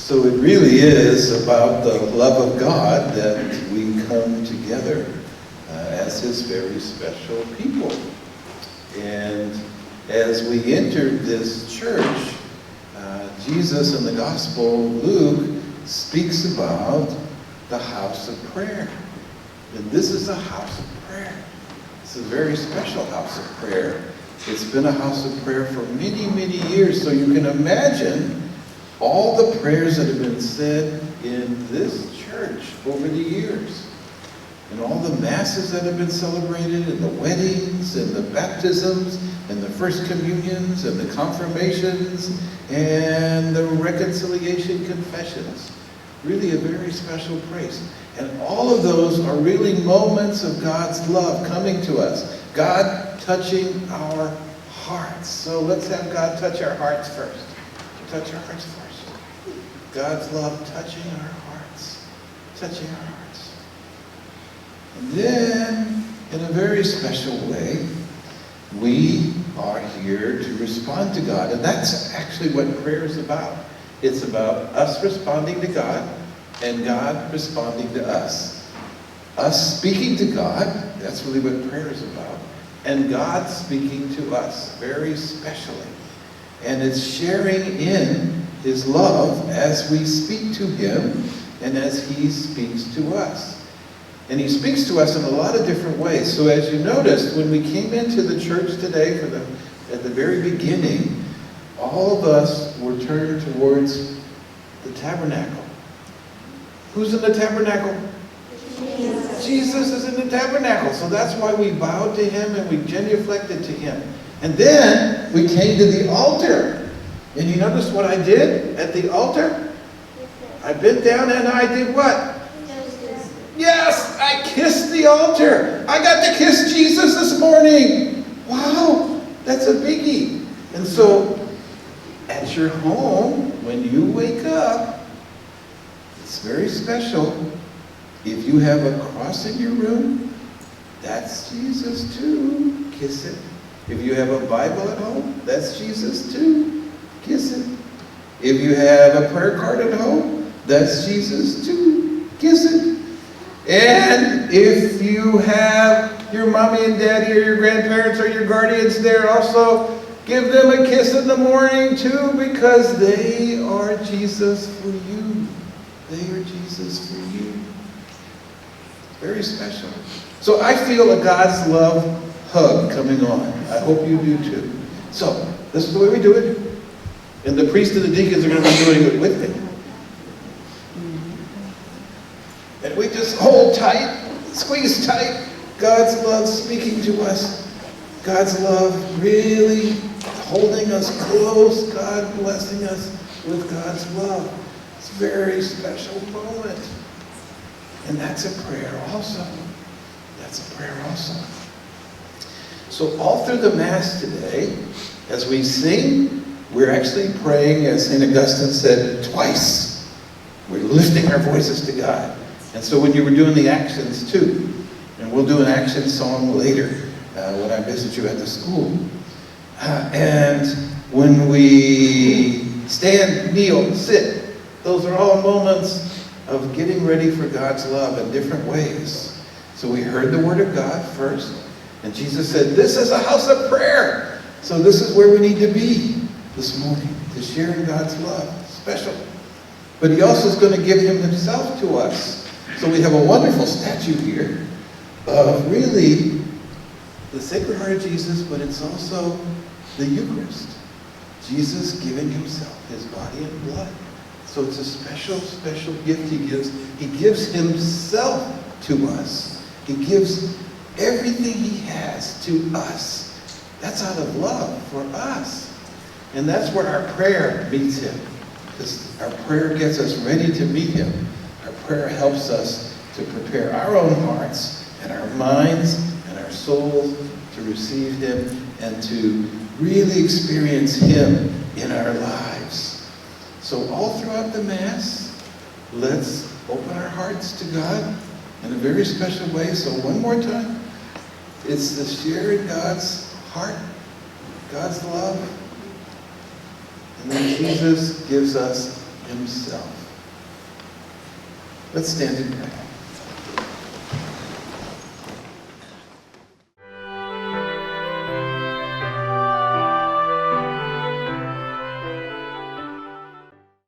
So it really is about the love of God that we come together as His very special people. And as we entered this church, Jesus in the Gospel, Luke, speaks about the house of prayer. And this is a house of prayer. It's a very special house of prayer. It's been a house of prayer for many, many years. So you can imagine all the prayers that have been said in this church over the years. And all the masses that have been celebrated, and the weddings, and the baptisms, and the first communions, and the confirmations, and the reconciliation confessions. Really a very special praise. And all of those are really moments of God's love coming to us. God touching our hearts. So let's have God touch our hearts first. Touch our hearts first. God's love touching our hearts. Touching our hearts. And then, in a very special way, we are here to respond to God. And that's actually what prayer is about. It's about us responding to God and God responding to us. Us speaking to God, that's really what prayer is about. And God speaking to us very specially. And it's sharing in His love as we speak to Him and as He speaks to us. And He speaks to us in a lot of different ways. So as you noticed, when we came into the church today at the very beginning, all of us were turned towards the tabernacle. Who's in the tabernacle? Jesus. Jesus is in the tabernacle. So that's why we bowed to Him and we genuflected to Him. And then we came to the altar. And you notice what I did at the altar? I bent down and I did what? Yes, I kissed the altar. I got to kiss Jesus this morning. Wow, that's a biggie. And so, at your home, when you wake up, it's very special. If you have a cross in your room, that's Jesus too. Kiss it. If you have a Bible at home, that's Jesus too. Kiss it. If you have a prayer card at home, that's Jesus too. Kiss it. And if you have your mommy and daddy or your grandparents or your guardians there, also give them a kiss in the morning too, because they are Jesus for you. They are Jesus for you. Very special. So I feel a God's love hug coming on. I hope you do too. So this is the way we do it. And the priest and the deacons are going to be doing it with me. And we just hold tight, squeeze tight. God's love speaking to us. God's love really holding us close. God blessing us with God's love. It's a very special moment. And that's a prayer also. That's a prayer also. So all through the Mass today, as we sing, we're actually praying, as St. Augustine said, twice. We're lifting our voices to God. And so when you were doing the actions too, and we'll do an action song later when I visit you at the school. And when we stand, kneel, sit, those are all moments of getting ready for God's love in different ways. So we heard the Word of God first, and Jesus said, this is a house of prayer. So this is where we need to be this morning, to share in God's love, special. But He also is going to give Himself to us. So we have a wonderful statue here of really the Sacred Heart of Jesus, but it's also the Eucharist. Jesus giving Himself, His body and blood. So it's a special, special gift He gives. He gives Himself to us. He gives everything He has to us. That's out of love for us. And that's where our prayer meets Him. Because our prayer gets us ready to meet Him. Our prayer helps us to prepare our own hearts and our minds and our souls to receive Him and to really experience Him in our lives. So all throughout the Mass, let's open our hearts to God in a very special way. So one more time, it's the sharing God's heart, God's love. And then Jesus gives us himself. Let's stand and pray.